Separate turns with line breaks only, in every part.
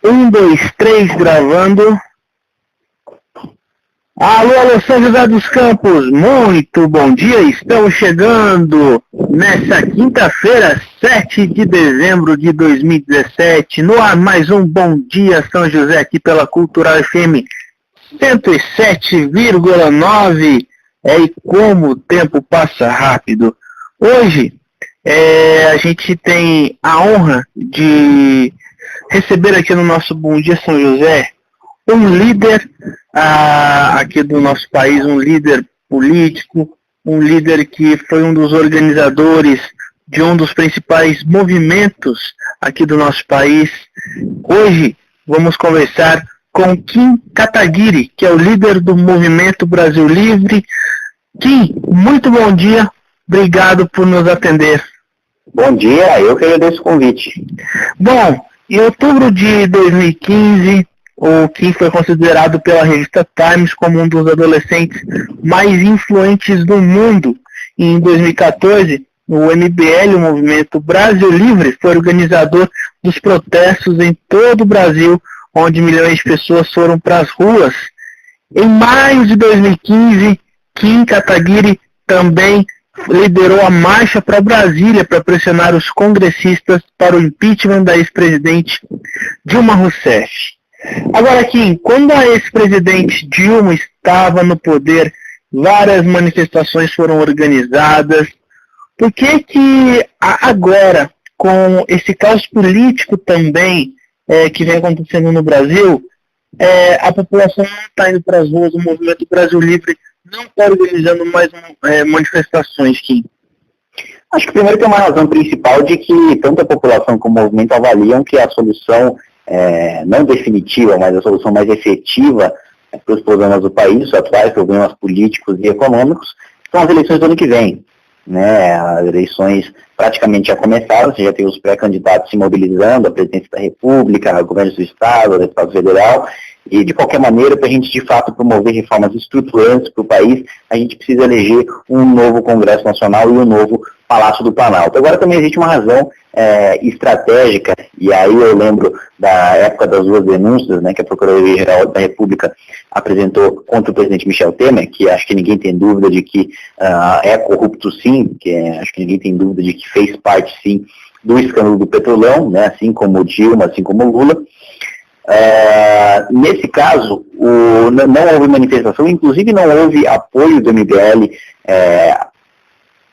Um, dois, três, gravando. Alô, São José dos Campos, muito bom dia. Estamos chegando nessa quinta-feira, 7 de dezembro de 2017. No ar, mais um Bom Dia São José aqui pela Cultural FM 107,9. E como o tempo passa rápido. Hoje, a gente tem a honra de receber aqui no nosso Bom Dia São José um líder aqui do nosso país, um líder político, um líder que foi um dos organizadores de um dos principais movimentos aqui do nosso país. Hoje vamos conversar com Kim Kataguiri, que é o líder do Movimento Brasil Livre. Kim, muito bom dia, obrigado por nos atender.
Bom dia, eu que agradeço o convite.
Bom, em outubro de 2015, o Kim foi considerado pela revista Times como um dos adolescentes mais influentes do mundo. E em 2014, o MBL, o Movimento Brasil Livre, foi organizador dos protestos em todo o Brasil, onde milhões de pessoas foram para as ruas. Em maio de 2015, Kim Kataguiri também liderou a marcha para Brasília para pressionar os congressistas para o impeachment da ex-presidente Dilma Rousseff. Agora, Kim, quando a ex-presidente Dilma estava no poder, várias manifestações foram organizadas. Por que agora, com esse caos político também que vem acontecendo no Brasil, a população não está indo para as ruas, o Movimento Brasil Livre não está organizando mais manifestações, Kim?
Acho que primeiro tem uma razão principal de que tanto a população como o movimento avaliam que a solução, não definitiva, mas a solução mais efetiva para os problemas do país, os atuais problemas políticos e econômicos, são as eleições do ano que vem. As eleições praticamente já começaram, você já tem os pré-candidatos se mobilizando, a presidência da República, o governo do Estado, o Estado Federal, e de qualquer maneira, para a gente de fato promover reformas estruturantes para o país, a gente precisa eleger um novo Congresso Nacional e um novo Palácio do Planalto. Agora também existe uma razão estratégica, e aí eu lembro da época das duas denúncias, que a Procuradoria-Geral da República apresentou contra o presidente Michel Temer, que acho que ninguém tem dúvida de que é corrupto sim, acho que ninguém tem dúvida de que fez parte sim do escândalo do Petrolão, assim como Dilma, assim como Lula. Nesse caso, não houve manifestação, inclusive não houve apoio do MBL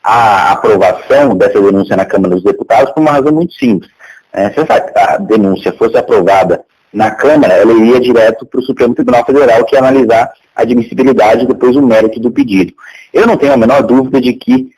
à aprovação dessa denúncia na Câmara dos Deputados por uma razão muito simples. Se essa denúncia fosse aprovada na Câmara, ela iria direto para o Supremo Tribunal Federal, que ia analisar a admissibilidade e depois o mérito do pedido. Eu não tenho a menor dúvida de que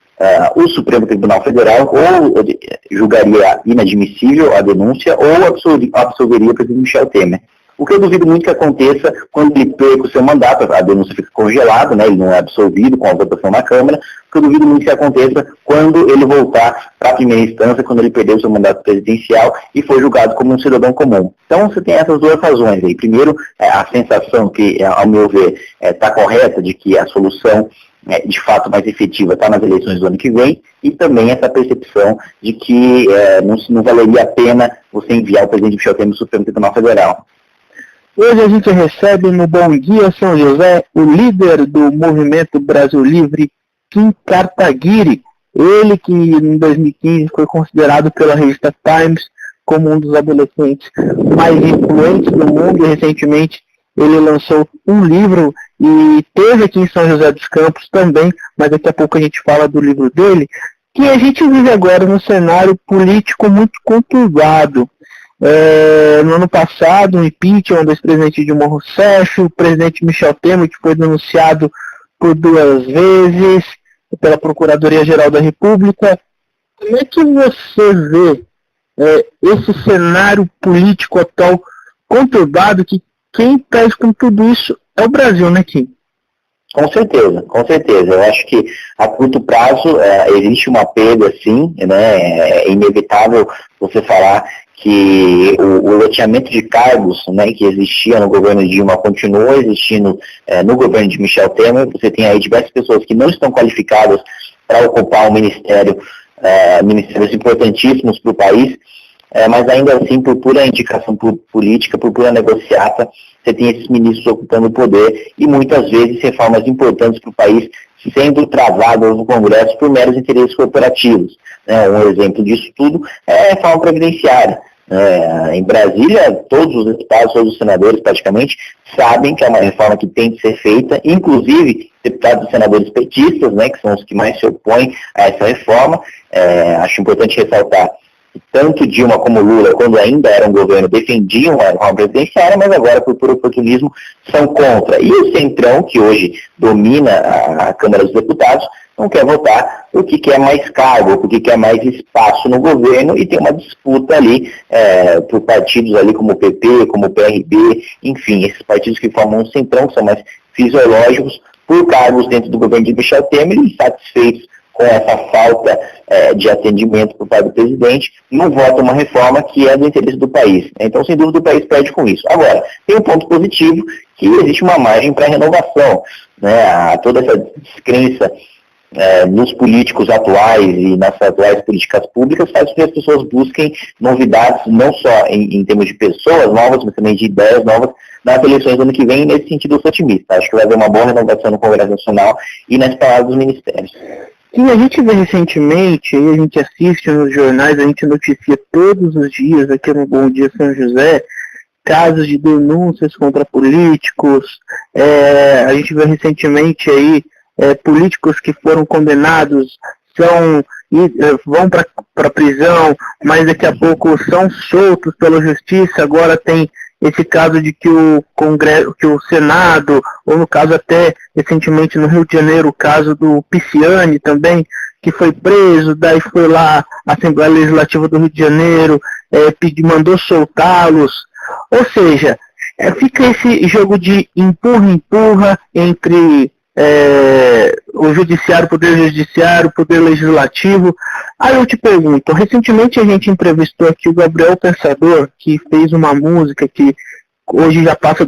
o Supremo Tribunal Federal ou julgaria inadmissível a denúncia ou absolveria o presidente Michel Temer. O que eu duvido muito que aconteça quando ele perca o seu mandato, a denúncia fica congelada, ele não é absolvido com a votação na Câmara. O que eu duvido muito que aconteça quando ele voltar para a primeira instância, quando ele perdeu o seu mandato presidencial e foi julgado como um cidadão comum. Então você tem essas duas razões aí. Primeiro, a sensação que, ao meu ver, está correta de que a solução de fato mais efetiva está nas eleições do ano que vem, e também essa percepção de que não valeria a pena você enviar o presidente Michel Temer no Supremo Tribunal Federal.
Hoje a gente recebe no Bom Dia São José o líder do Movimento Brasil Livre, Kim Kataguiri, ele que em 2015 foi considerado pela revista Times como um dos adolescentes mais influentes do mundo, e recentemente ele lançou um livro e teve aqui em São José dos Campos também, mas daqui a pouco a gente fala do livro dele, que a gente vive agora num cenário político muito conturbado. No ano passado, o impeachment do ex-presidente Dilma Rousseff, o presidente Michel Temer, que foi denunciado por 2 vezes pela Procuradoria-Geral da República. Como é que você vê esse cenário político atual conturbado, que quem traz com tudo isso é o Brasil, né, Kim?
Com certeza, com certeza. Eu acho que a curto prazo existe uma perda, sim, é inevitável você falar que o loteamento de cargos que existia no governo Dilma continua existindo no governo de Michel Temer. Você tem aí diversas pessoas que não estão qualificadas para ocupar um ministérios importantíssimos para o país. mas ainda assim, por pura indicação política, por pura negociata, você tem esses ministros ocupando o poder e muitas vezes reformas importantes para o país sendo travadas no Congresso por meros interesses corporativos. Um exemplo disso tudo é a reforma previdenciária. Em Brasília, todos os deputados, todos os senadores praticamente sabem que é uma reforma que tem que ser feita, inclusive deputados e senadores petistas, que são os que mais se opõem a essa reforma. Acho importante ressaltar que tanto Dilma como Lula, quando ainda eram governo, defendiam a reforma presidenciária, mas agora, por puro oportunismo, são contra. E o Centrão, que hoje domina a Câmara dos Deputados, não quer votar porque quer mais cargo, porque quer mais espaço no governo e tem uma disputa ali por partidos ali como o PP, como o PRB, enfim, esses partidos que formam um Centrão, que são mais fisiológicos, por cargos dentro do governo de Michel Temer, insatisfeitos com essa falta de atendimento por parte do presidente, não vota uma reforma que é do interesse do país. Então, sem dúvida, o país perde com isso. Agora, tem um ponto positivo, que existe uma margem para renovação. Toda essa descrença nos políticos atuais e nas atuais políticas públicas faz com que as pessoas busquem novidades, não só em termos de pessoas novas, mas também de ideias novas nas eleições do ano que vem, e nesse sentido eu sou otimista. Acho que vai haver uma boa renovação no Congresso Nacional e nas palavras dos ministérios.
Sim, a gente vê recentemente, a gente assiste nos jornais, a gente noticia todos os dias aqui no Bom Dia São José, casos de denúncias contra políticos, a gente vê recentemente aí políticos que foram condenados vão para prisão, mas daqui a pouco são soltos pela justiça. Agora tem esse caso de que o Congresso, que o Senado, ou no caso até recentemente no Rio de Janeiro, o caso do Pisciani também, que foi preso, daí foi lá a Assembleia Legislativa do Rio de Janeiro, mandou soltá-los. Ou seja, fica esse jogo de empurra-empurra entre o judiciário, poder judiciário, poder legislativo. Aí eu te pergunto, recentemente a gente entrevistou aqui o Gabriel Pensador, que fez uma música que hoje já passa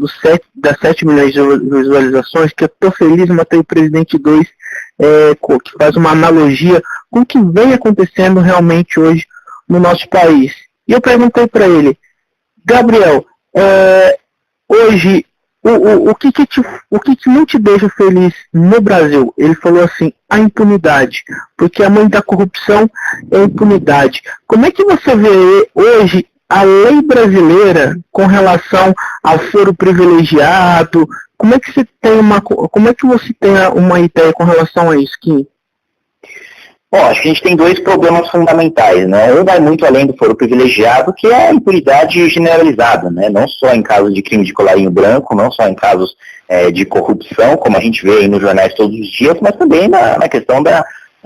das 7 milhões de visualizações, que eu tô feliz, matei o Presidente 2, que faz uma analogia com o que vem acontecendo realmente hoje no nosso país. E eu perguntei para ele, Gabriel, hoje o que não te deixa feliz no Brasil? Ele falou assim, a impunidade, porque a mãe da corrupção é a impunidade. Como é que você vê hoje a lei brasileira com relação ao foro privilegiado? Como é que você tem uma ideia com relação a isso, Kim?
Bom, acho que a gente tem dois problemas fundamentais, Um vai muito além do foro privilegiado, que é a impunidade generalizada, Não só em casos de crime de colarinho branco, não só em casos de corrupção, como a gente vê aí nos jornais todos os dias, mas também na questão da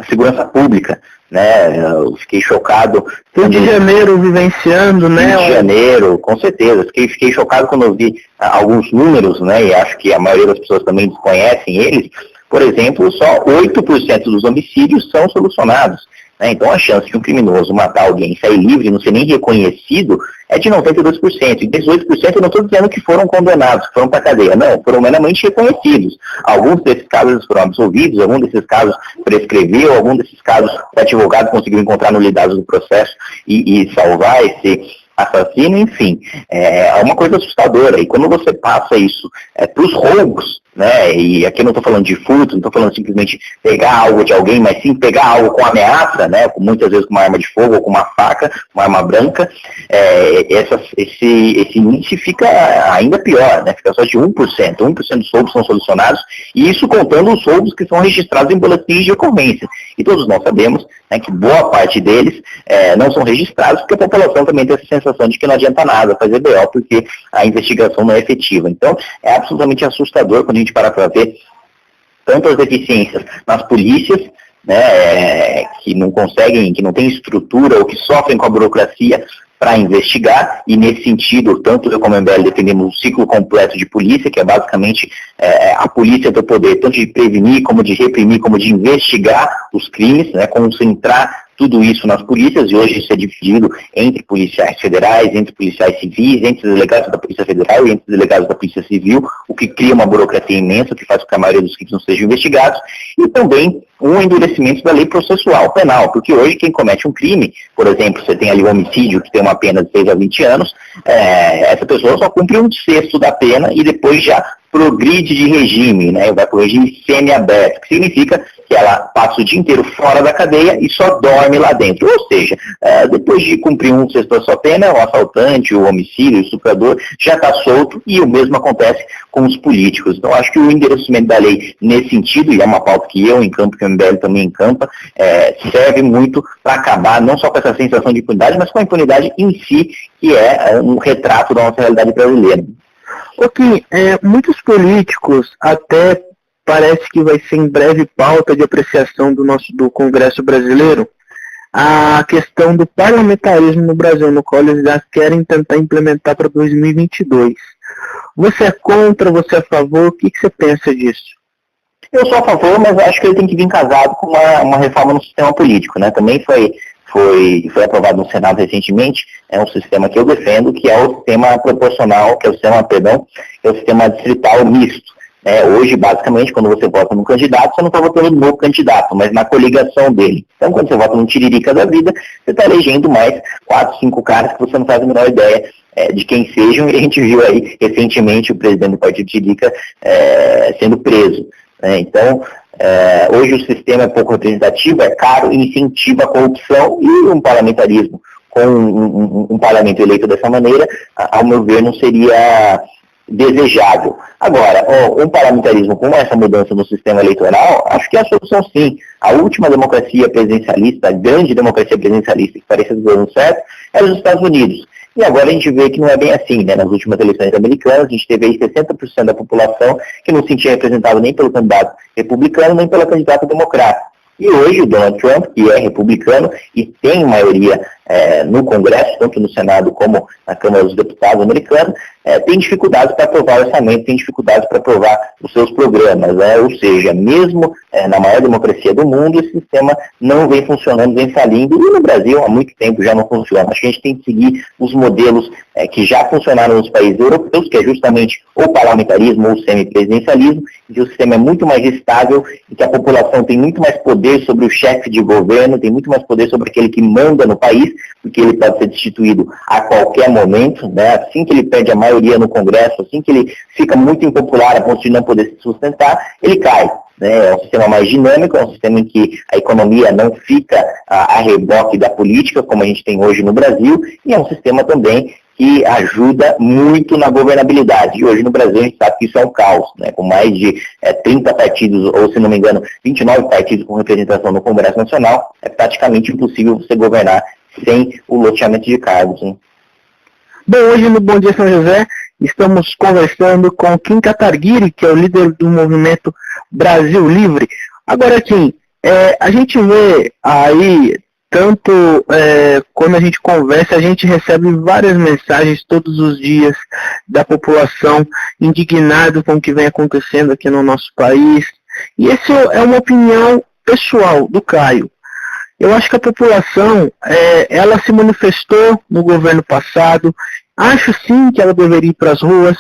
segurança pública, Eu fiquei chocado.
Rio de Janeiro vivenciando,
Rio de Janeiro, com certeza. Fiquei chocado quando eu vi alguns números, E acho que a maioria das pessoas também desconhecem eles. Por exemplo, só 8% dos homicídios são solucionados. Então a chance de um criminoso matar alguém e sair livre, não ser nem reconhecido, é de 92%. E 18% eu não estou dizendo que foram condenados, que foram para a cadeia. Não, foram meramente reconhecidos. Alguns desses casos foram absolvidos, alguns desses casos prescreveu, alguns desses casos o advogado conseguiu encontrar nulidades do processo e salvar esse assassino, enfim. É uma coisa assustadora. E quando você passa isso para os roubos, E aqui eu não estou falando de furto, não estou falando simplesmente pegar algo de alguém, mas sim pegar algo com ameaça, Muitas vezes com uma arma de fogo ou com uma faca, uma arma branca, esse índice fica ainda pior, Fica só de 1%. 1% dos roubos são solucionados, e isso contando os roubos que são registrados em boletins de ocorrência. E todos nós sabemos que boa parte deles não são registrados, porque a população também tem essa sensação de que não adianta nada fazer BO, porque a investigação não é efetiva. Então, é absolutamente assustador quando a gente para ver tantas deficiências nas polícias, que não conseguem, que não têm estrutura ou que sofrem com a burocracia para investigar, e nesse sentido, tanto eu como a MBL defendemos um ciclo completo de polícia, que é basicamente a polícia do poder, tanto de prevenir, como de reprimir, como de investigar os crimes, concentrar tudo isso nas polícias, e hoje isso é dividido entre policiais federais, entre policiais civis, entre delegados da Polícia Federal e entre delegados da Polícia Civil, o que cria uma burocracia imensa, que faz com que a maioria dos crimes não sejam investigados, e também um endurecimento da lei processual penal, porque hoje quem comete um crime, por exemplo, você tem ali o homicídio, que tem uma pena de 6 a 20 anos, essa pessoa só cumpre 1/6 da pena e depois já progride de regime, né? Vai para o regime semiaberto, que significa que ela passa o dia inteiro fora da cadeia e só dorme lá dentro. Ou seja, depois de cumprir 1/6 da sua pena, o assaltante, o homicídio, o estuprador já está solto, e o mesmo acontece com os políticos. Então, acho que o endurecimento da lei nesse sentido, e é uma pauta que eu encampo, que o MBL também encampa, serve muito para acabar não só com essa sensação de impunidade, mas com a impunidade em si, que é um retrato da nossa realidade brasileira.
Ok, muitos políticos, até parece que vai ser em breve pauta de apreciação do Congresso brasileiro, a questão do parlamentarismo no Brasil, no qual eles já querem tentar implementar para 2022. Você é contra, você é a favor? O que você pensa disso?
Eu sou a favor, mas acho que ele tem que vir casado com uma reforma no sistema político, né? Também foi aprovado no Senado recentemente, é um sistema que eu defendo, que é o sistema proporcional, que é o sistema distrital misto. Hoje, basicamente, quando você vota no candidato, você não está votando no candidato, mas na coligação dele. Então, quando você vota no tiririca da vida, você está elegendo mais 4, 5 caras que você não faz a menor ideia de quem sejam, e a gente viu aí recentemente o presidente do partido tiririca sendo preso. Então, hoje o sistema é pouco representativo, é caro, incentiva a corrupção, e um parlamentarismo com um parlamento eleito dessa maneira, ao meu ver, não seria desejável. Agora, um parlamentarismo com essa mudança no sistema eleitoral, acho que é a solução sim. A última democracia presidencialista, a grande democracia presidencialista que parecia dando certo, era os Estados Unidos. E agora a gente vê que não é bem assim, né? Nas últimas eleições americanas, a gente teve aí 60% da população que não se sentia representado nem pelo candidato republicano, nem pela candidata democrata. E hoje o Donald Trump, que é republicano e tem maioria no Congresso, tanto no Senado como na Câmara dos Deputados americanos, tem dificuldades para aprovar o orçamento, tem dificuldades para aprovar os seus programas. Ou seja, mesmo na maior democracia do mundo, esse sistema não vem funcionando, vem falindo, e no Brasil há muito tempo já não funciona. Acho que a gente tem que seguir os modelos que já funcionaram nos países europeus, que é justamente o parlamentarismo ou o semipresidencialismo, em que o sistema é muito mais estável e que a população tem muito mais poder sobre o chefe de governo, tem muito mais poder sobre aquele que manda no país, porque ele pode ser destituído a qualquer momento, né? Assim que ele perde a maioria no Congresso, assim que ele fica muito impopular a ponto de não poder se sustentar, ele cai. É um sistema mais dinâmico, é um sistema em que a economia não fica a reboque da política, como a gente tem hoje no Brasil, e é um sistema também que ajuda muito na governabilidade. E hoje no Brasil a gente sabe que isso é um caos, né? Com mais de 30 partidos, ou se não me engano, 29 partidos com representação no Congresso Nacional, é praticamente impossível você governar sem o loteamento de cargos. Né?
Bom, hoje no Bom Dia São José, estamos conversando com Kim Kataguiri, que é o líder do movimento Brasil Livre. Agora, Kim, a gente vê aí, tanto quando a gente conversa, a gente recebe várias mensagens todos os dias da população indignada com o que vem acontecendo aqui no nosso país. E essa é uma opinião pessoal do Caio. Eu acho que a população, ela se manifestou no governo passado. Acho sim que ela deveria ir para as ruas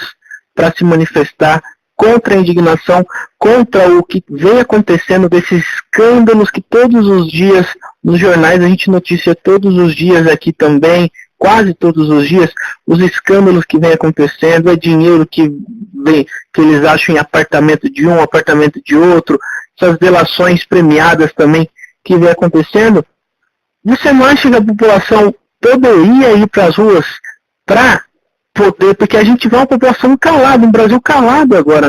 para se manifestar contra a indignação, contra o que vem acontecendo desses escândalos que todos os dias nos jornais a gente noticia todos os dias aqui também, quase todos os dias, os escândalos que vem acontecendo, é dinheiro que eles acham em apartamento de um, apartamento de outro, essas delações premiadas também que vem acontecendo. Você não acha que a população poderia ir para as ruas para poder, porque a gente vê uma população calada, um Brasil calado agora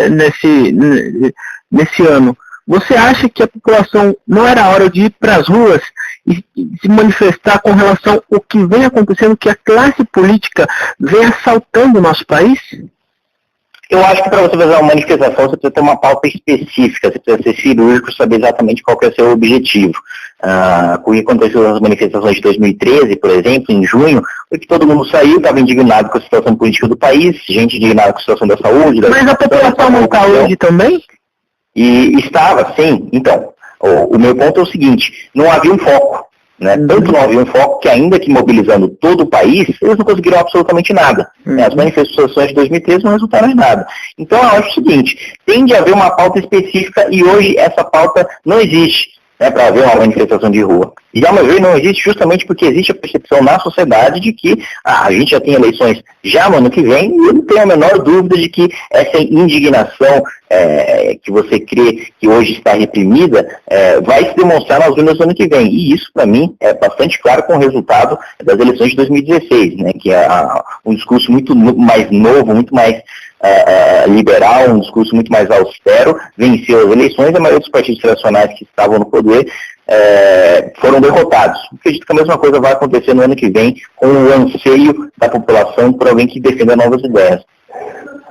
nesse ano. Você acha que a população não era hora de ir para as ruas e se manifestar com relação ao que vem acontecendo, que a classe política vem assaltando o nosso país?
Eu acho que para você fazer uma manifestação, você precisa ter uma pauta específica, você precisa ser cirúrgico, saber exatamente qual que é o seu objetivo. O que aconteceu nas manifestações de 2013, por exemplo, em junho, foi que todo mundo saiu, estava indignado com a situação política do país, gente indignada com a situação da saúde.
Mas a população não está hoje também?
E estava, sim. Então, o meu ponto é o seguinte, não havia um foco. Né? Tanto não havia um foco que, ainda que mobilizando todo o país, eles não conseguiram absolutamente nada. As manifestações de 2013 não resultaram em nada. Então eu acho o seguinte, tem de haver uma pauta específica e hoje essa pauta não existe, né, para haver uma manifestação de rua. E, ao meu ver, não existe justamente porque existe a percepção na sociedade de que a gente já tem eleições já no ano que vem e eu não tenho a menor dúvida de que essa indignação que você crê que hoje está reprimida vai se demonstrar nas urnas do ano que vem. E isso, para mim, é bastante claro com o resultado das eleições de 2016, né, que é um discurso muito mais novo, muito mais liberal, um discurso muito mais austero, venceu as eleições, a maioria dos partidos tradicionais que estavam no poder foram derrotados. Acredito que a mesma coisa vai acontecer no ano que vem com o anseio da população por alguém que defenda novas ideias.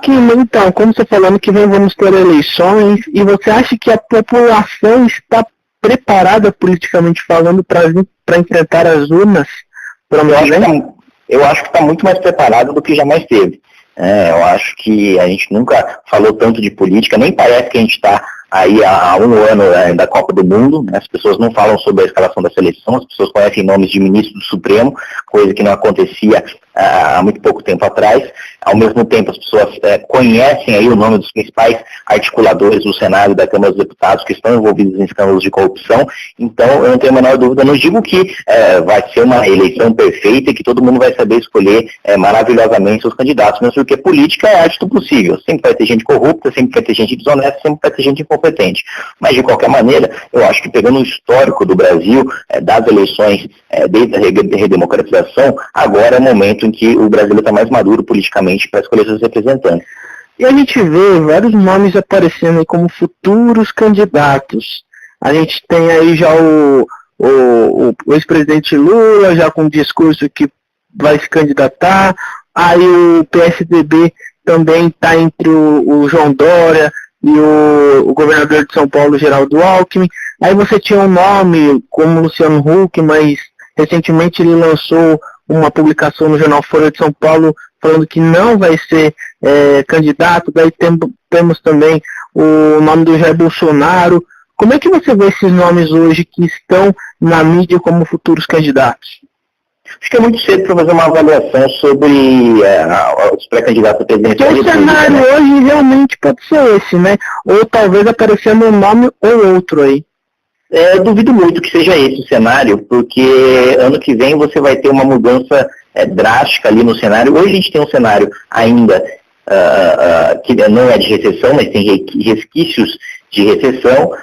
Então, como você falou, ano que vem vamos ter eleições, e você acha que a população está preparada, politicamente falando, para enfrentar as urnas para o ano que vem?
Eu acho que está muito mais preparada do que jamais teve. Eu acho que a gente nunca falou tanto de política, nem parece que a gente está aí há um ano da Copa do Mundo, né? As pessoas não falam sobre a escalação da seleção, as pessoas conhecem nomes de ministro do Supremo, coisa que não acontecia há muito pouco tempo atrás. Ao mesmo tempo, as pessoas conhecem aí o nome dos principais articuladores do Senado e da Câmara dos Deputados que estão envolvidos em escândalos de corrupção. Então, eu não tenho a menor dúvida, não digo que vai ser uma eleição perfeita e que todo mundo vai saber escolher maravilhosamente seus candidatos, mas porque política é a arte do possível. Sempre vai ter gente corrupta, sempre vai ter gente desonesta, sempre vai ter gente incompetente. Mas, de qualquer maneira, eu acho que pegando o histórico do Brasil, das eleições, desde a redemocratização, agora é o momento em que o Brasil está mais maduro politicamente para escolher seus representantes.
E a gente vê vários nomes aparecendo aí como futuros candidatos. A gente tem aí já o ex-presidente Lula, já com um discurso que vai se candidatar. Aí o PSDB também está entre o João Dória e o governador de São Paulo, Geraldo Alckmin. Aí você tinha um nome como Luciano Huck, mas recentemente ele lançou uma publicação no jornal Folha de São Paulo falando que não vai ser candidato. Daí temos também o nome do Jair Bolsonaro. Como é que você vê esses nomes hoje que estão na mídia como futuros candidatos?
Acho que é muito cedo para fazer uma avaliação sobre os pré-candidatos presidenciais.
Porque o cenário hoje realmente pode ser esse, né? Ou talvez aparecendo um nome ou outro aí.
Eu duvido muito que seja esse o cenário, porque ano que vem você vai ter uma mudança drástica ali no cenário. Hoje a gente tem um cenário ainda que não é de recessão, mas tem resquícios de recessão.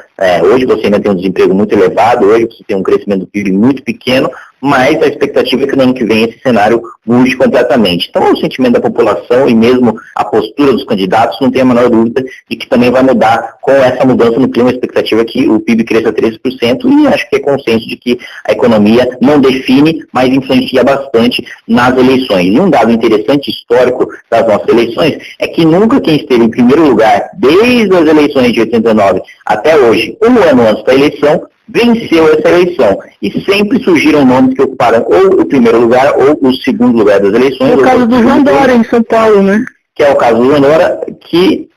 Hoje você ainda tem um desemprego muito elevado, hoje você tem um crescimento do PIB muito pequeno, mas a expectativa é que no ano que vem esse cenário mude completamente. Então o sentimento da população e mesmo a postura dos candidatos não tem a menor dúvida de que também vai mudar com essa mudança no clima. A expectativa é que o PIB cresça 13% e acho que é consenso de que a economia não define, mas influencia bastante nas eleições. E um dado interessante histórico das nossas eleições é que nunca quem esteve em primeiro lugar desde as eleições de 89 até hoje, um ano antes da eleição, venceu essa eleição. E sempre surgiram nomes que ocuparam ou o primeiro lugar ou o segundo lugar das eleições.
É o caso do João Dória em São Paulo, né?
Que é o caso do João Dória, que...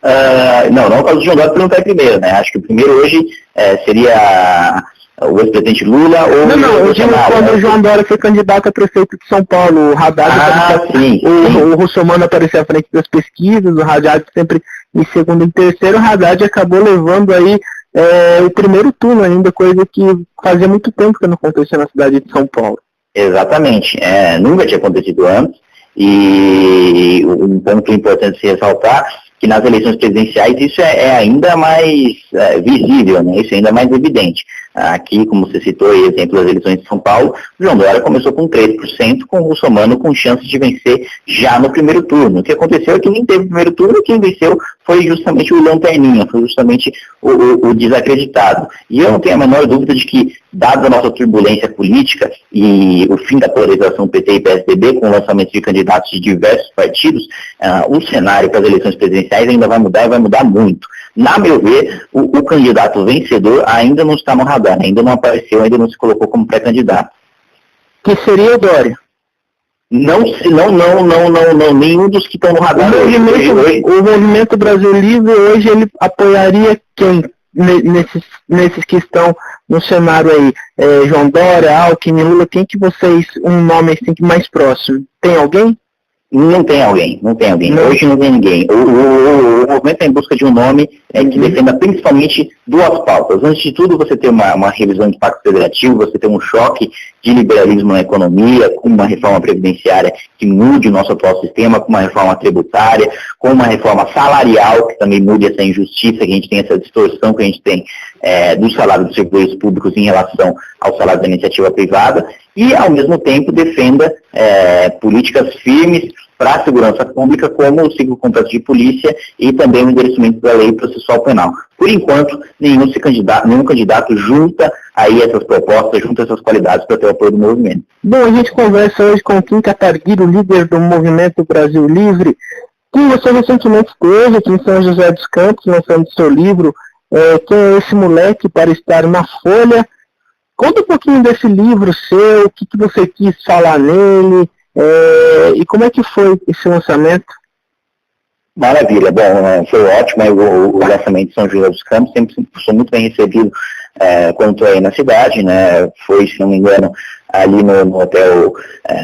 não é o caso do João Dória porque não está em primeiro, né? Acho que o primeiro hoje seria o ex-presidente Lula ou...
Não, eu digo quando o João Dória foi candidato a prefeito de São Paulo, o Haddad o Russomano apareceu à frente das pesquisas, o Haddad sempre em segundo e terceiro, o Haddad acabou levando aí o primeiro turno ainda, coisa que fazia muito tempo que não acontecia na cidade de São Paulo.
Exatamente, nunca tinha acontecido antes, e um ponto importante de se ressaltar, que nas eleições presidenciais isso é ainda mais visível, né? Isso é ainda mais evidente. Aqui, como você citou, o exemplo das eleições de São Paulo, o João Dória começou com 3%, com o Russomano com chances de vencer já no primeiro turno. O que aconteceu é que nem teve primeiro turno, e quem venceu foi justamente o lanterninha, foi justamente o desacreditado. E eu não tenho a menor dúvida de que, dada a nossa turbulência política e o fim da polarização PT e PSDB, com o lançamento de candidatos de diversos partidos, o cenário para as eleições presidenciais ainda vai mudar e vai mudar muito. Na meu ver, o candidato vencedor ainda não está no radar, ainda não apareceu, ainda não se colocou como pré-candidato.
Que seria o Dória?
Não, nenhum dos que estão no radar.
O Movimento Brasil Livre hoje ele apoiaria quem nesses que estão no cenário aí, João Dória, Alckmin, Lula, quem que vocês, um nome assim mais próximo? Tem alguém?
Não tem alguém. Não. Hoje não tem ninguém. O movimento está em busca de um nome que defenda principalmente duas pautas. Antes de tudo, você tem uma revisão de pacto federativo, você tem um choque de liberalismo na economia, com uma reforma previdenciária que mude o nosso atual sistema, com uma reforma tributária, com uma reforma salarial, que também mude essa injustiça, que a gente tem essa distorção que a gente tem do salário dos servidores públicos em relação ao salário da iniciativa privada, e, ao mesmo tempo, defenda políticas firmes para a segurança pública, como o ciclo completo de polícia e também o endereçamento da lei processual penal. Por enquanto, nenhum candidato junta aí essas propostas, junta essas qualidades para ter o apoio do movimento.
Bom, a gente conversa hoje com Kim Kataguiri, líder do Movimento Brasil Livre. Kim, você recentemente esteve aqui em São José dos Campos, lançando seu livro, Quem é esse moleque para estar na Folha? Conta um pouquinho desse livro seu, o que você quis falar nele, e como é que foi esse lançamento?
Maravilha, bom, foi ótimo o lançamento de São José dos Campos, sempre sou muito bem recebido quando estou aí na cidade, né? Foi, se não me engano, ali no hotel,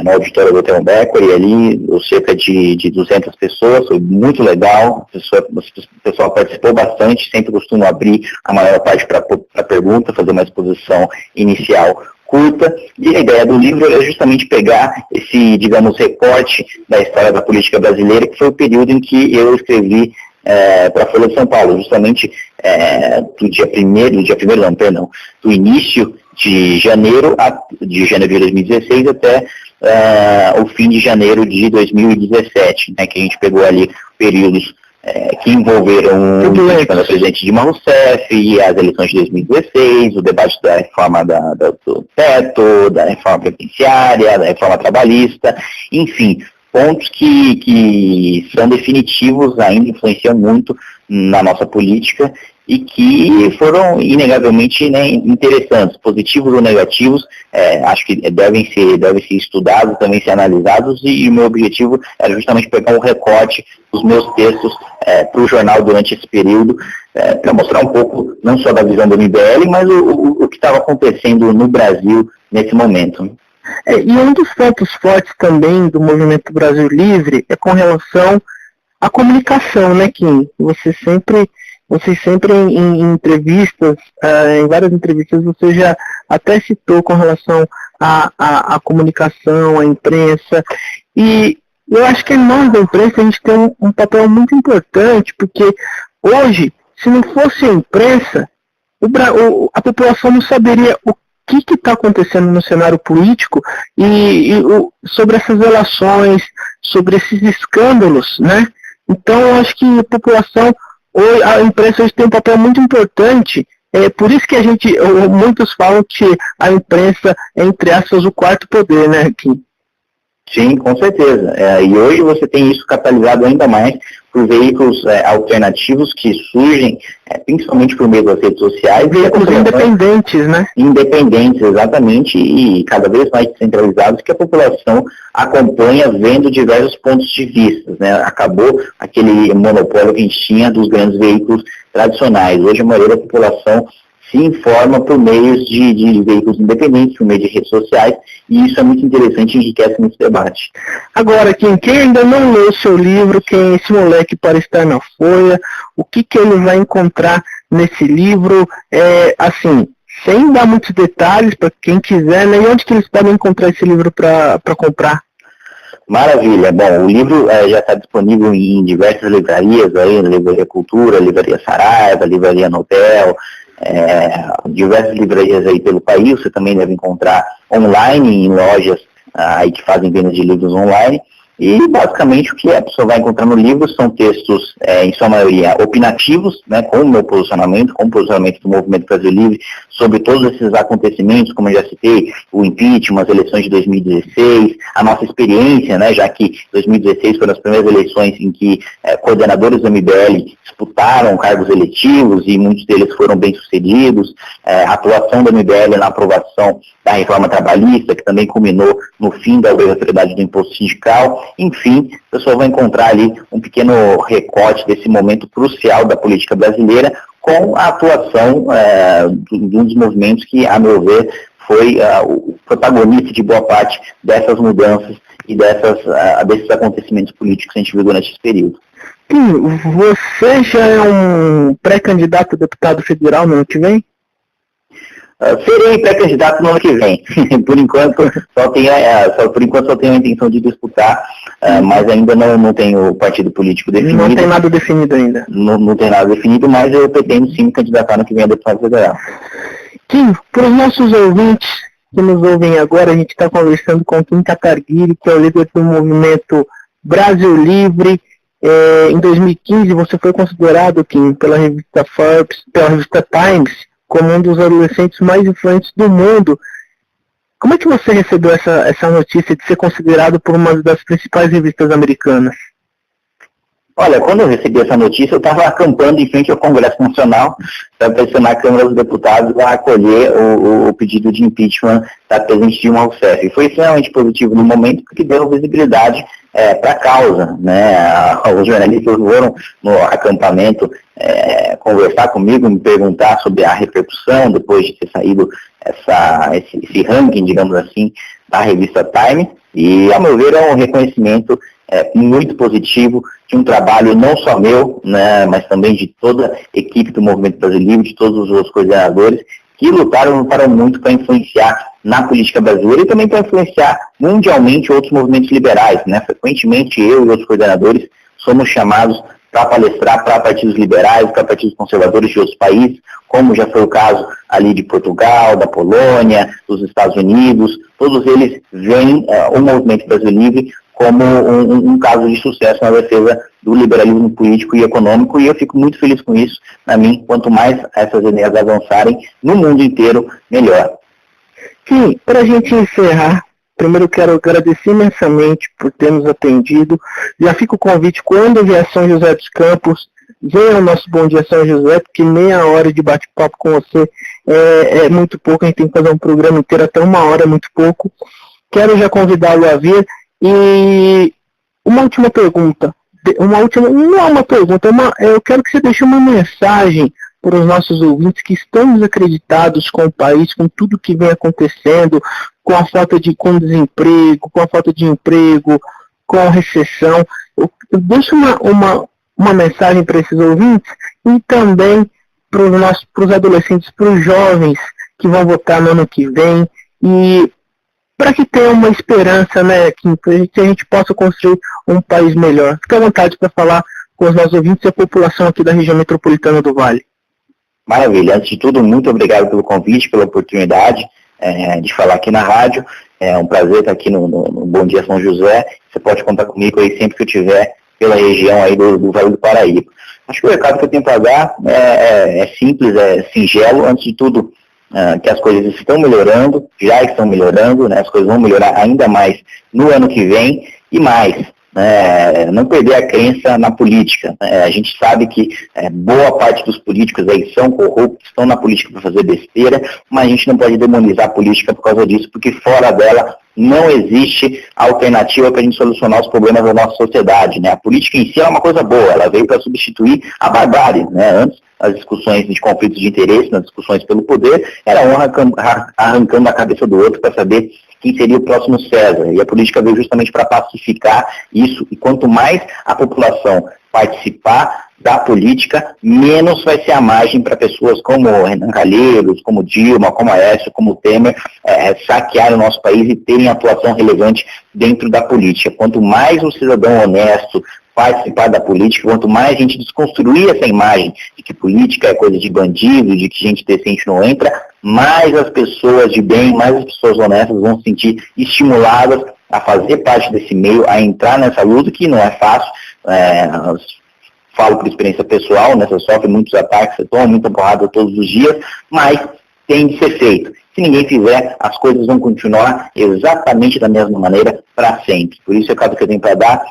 no auditório do Hotel Becker, ali, cerca de 200 pessoas, foi muito legal, o pessoal participou bastante, sempre costumo abrir a maior parte para pergunta, fazer uma exposição inicial curta, e a ideia do livro é justamente pegar esse, digamos, recorte da história da política brasileira, que foi o período em que eu escrevi para a Folha de São Paulo, justamente do início de janeiro de 2016 até o fim de janeiro de 2017, né, que a gente pegou ali períodos que envolveram o impeachment da presidente Dilma Rousseff e as eleições de 2016, o debate da reforma do teto, da reforma previdenciária, da reforma trabalhista, enfim, pontos que são definitivos, ainda influenciam muito na nossa política e que foram inegavelmente, né, interessantes, positivos ou negativos, acho que devem ser estudados, devem ser analisados, e o meu objetivo era justamente pegar um recorte dos meus textos para o jornal durante esse período, para mostrar um pouco, não só da visão do MBL, mas o que estava acontecendo no Brasil nesse momento.
E um dos pontos fortes também do Movimento Brasil Livre é com relação à comunicação, né, Kim? Você sempre em entrevistas, em várias entrevistas, você já até citou com relação à comunicação, à imprensa, e eu acho que nós da imprensa a gente tem um papel muito importante, porque hoje, se não fosse a imprensa, a população não saberia o que está acontecendo no cenário político e sobre essas relações, sobre esses escândalos, né? Então, eu acho que a população, a imprensa hoje tem um papel muito importante. Por isso que muitos falam que a imprensa é, entre aspas, o quarto poder, né, Kim?
Sim, com certeza. E hoje você tem isso catalisado ainda mais por veículos alternativos que surgem, principalmente por meio das redes sociais.
Veículos independentes, né?
Independentes, exatamente, e cada vez mais descentralizados, que a população acompanha vendo diversos pontos de vista, né? Acabou aquele monopólio que a gente tinha dos grandes veículos tradicionais. Hoje a maioria da população se informa por meios de veículos independentes, por meio de redes sociais, e isso é muito interessante e enriquece muito debate.
Agora, quem ainda não leu o seu livro, Quem é esse moleque para estar na Folha, o que ele vai encontrar nesse livro, assim, sem dar muitos detalhes para quem quiser, né? E onde que eles podem encontrar esse livro para comprar?
Maravilha. Bom, o livro já está disponível em diversas livrarias, aí, Livraria Cultura, Livraria Saraiva, Livraria Nobel, diversas livrarias aí pelo país. Você também deve encontrar online em lojas aí que fazem vendas de livros online. E, basicamente, o que a pessoa vai encontrar no livro são textos, em sua maioria, opinativos, né, com o meu posicionamento, com o posicionamento do Movimento Brasil Livre, sobre todos esses acontecimentos, como eu já citei, o impeachment, as eleições de 2016, a nossa experiência, né, já que 2016 foram as primeiras eleições em que coordenadores do MBL disputaram cargos eletivos e muitos deles foram bem-sucedidos, a atuação do MBL na aprovação da reforma trabalhista, que também culminou no fim da obrigatoriedade do imposto sindical. Enfim, o pessoal vai encontrar ali um pequeno recorte desse momento crucial da política brasileira, com a atuação de um dos movimentos que, a meu ver, foi o protagonista de boa parte dessas mudanças e desses acontecimentos políticos que a gente viu durante esse período.
Sim, você já é um pré-candidato a deputado federal no ano que vem?
Serei pré-candidato no ano que vem. Por enquanto, só tenho a intenção de disputar, mas ainda não tenho partido político definido.
Não tem nada definido ainda.
Não tem nada definido, mas eu pretendo sim candidatar no que vem a deputado federal.
Kim, para os nossos ouvintes que nos ouvem agora, a gente está conversando com Kim Kataguiri, que é o líder do movimento Brasil Livre. Em 2015, você foi considerado, Kim, pela revista Forbes, pela revista Times, como um dos adolescentes mais influentes do mundo. Como é que você recebeu essa notícia de ser considerado por uma das principais revistas americanas?
Olha, quando eu recebi essa notícia, eu estava acampando em frente ao Congresso Nacional para pressionar a Câmara dos Deputados a acolher o pedido de impeachment da presidente Dilma Rousseff. E foi extremamente positivo no momento, porque deu visibilidade para a causa, né? Os jornalistas foram no acampamento conversar comigo, me perguntar sobre a repercussão depois de ter saído esse ranking, digamos assim, da revista Time. E, a meu ver, é um reconhecimento muito positivo de um trabalho não só meu, né, mas também de toda a equipe do Movimento Brasil Livre, de todos os outros coordenadores, que lutaram muito para influenciar na política brasileira e também para influenciar mundialmente outros movimentos liberais, né? Frequentemente eu e outros coordenadores somos chamados para palestrar para partidos liberais, para partidos conservadores de outros países, como já foi o caso ali de Portugal, da Polônia, dos Estados Unidos. Todos eles veem o Movimento Brasil Livre como um caso de sucesso na defesa do liberalismo político e econômico, e eu fico muito feliz com isso. Para mim, quanto mais essas ideias avançarem no mundo inteiro, melhor.
Sim, para a gente encerrar, primeiro eu quero agradecer imensamente por ter nos atendido. Já fica o convite, quando vier São José dos Campos, venha ao nosso Bom Dia São José, porque meia hora de bate-papo com você é muito pouco, a gente tem que fazer um programa inteiro, até uma hora é muito pouco. Quero já convidá-lo a vir. E uma última pergunta, não é uma pergunta, eu quero que você deixe uma mensagem para os nossos ouvintes que estão desacreditados com o país, com tudo que vem acontecendo, com o desemprego, com a falta de emprego, com a recessão. Eu deixo uma mensagem para esses ouvintes e também para os adolescentes, para os jovens que vão votar no ano que vem, e para que tenha uma esperança, né, que a gente possa construir um país melhor. Fique à vontade para falar com os nossos ouvintes e a população aqui da região metropolitana do Vale.
Maravilha. Antes de tudo, muito obrigado pelo convite, pela oportunidade de falar aqui na rádio. É um prazer estar aqui no Bom Dia São José. Você pode contar comigo aí sempre que eu estiver pela região aí do Vale do Paraíba. Acho que o recado que eu tenho para dar é simples, é singelo. Antes de tudo, que as coisas estão melhorando, já estão melhorando, né? As coisas vão melhorar ainda mais no ano que vem e mais. Não perder a crença na política. A gente sabe que boa parte dos políticos aí são corruptos, estão na política para fazer besteira, mas a gente não pode demonizar a política por causa disso, porque fora dela não existe alternativa para a gente solucionar os problemas da nossa sociedade, né? A política em si é uma coisa boa, ela veio para substituir a barbárie, né? Antes, as discussões de conflitos de interesse, nas discussões pelo poder, era um arrancando a cabeça do outro para saber quem seria o próximo César. E a política veio justamente para pacificar isso. E quanto mais a população participar da política, menos vai ser a margem para pessoas como Renan Calheiros, como Dilma, como Aécio, como Temer, saquear o nosso país e terem atuação relevante dentro da política. Quanto mais o cidadão honesto participar da política, quanto mais a gente desconstruir essa imagem de que política é coisa de bandido, de que gente decente não entra, mais as pessoas de bem, mais as pessoas honestas vão se sentir estimuladas a fazer parte desse meio, a entrar nessa luta, que não é fácil. Falo por experiência pessoal, né? Você sofre muitos ataques, você toma muita porrada todos os dias, mas tem de ser feito. Se ninguém fizer, as coisas vão continuar exatamente da mesma maneira para sempre. Por isso, o recado que eu tenho para dar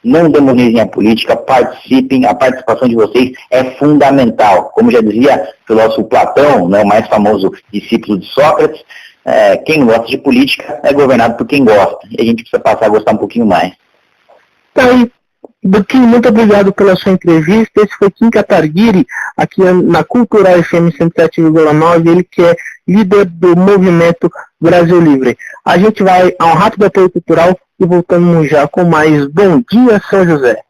não demonizem a política, participem, a participação de vocês é fundamental. Como já dizia o filósofo Platão, né, o mais famoso discípulo de Sócrates, quem gosta de política é governado por quem gosta. E a gente precisa passar a gostar um pouquinho mais.
Então, Buquim, muito obrigado pela sua entrevista. Esse foi Kim Kataguiri, aqui na Cultural FM 107,9, ele que é líder do movimento Brasil Livre. A gente vai a um rápido apoio cultural e voltamos já com mais Bom Dia São José.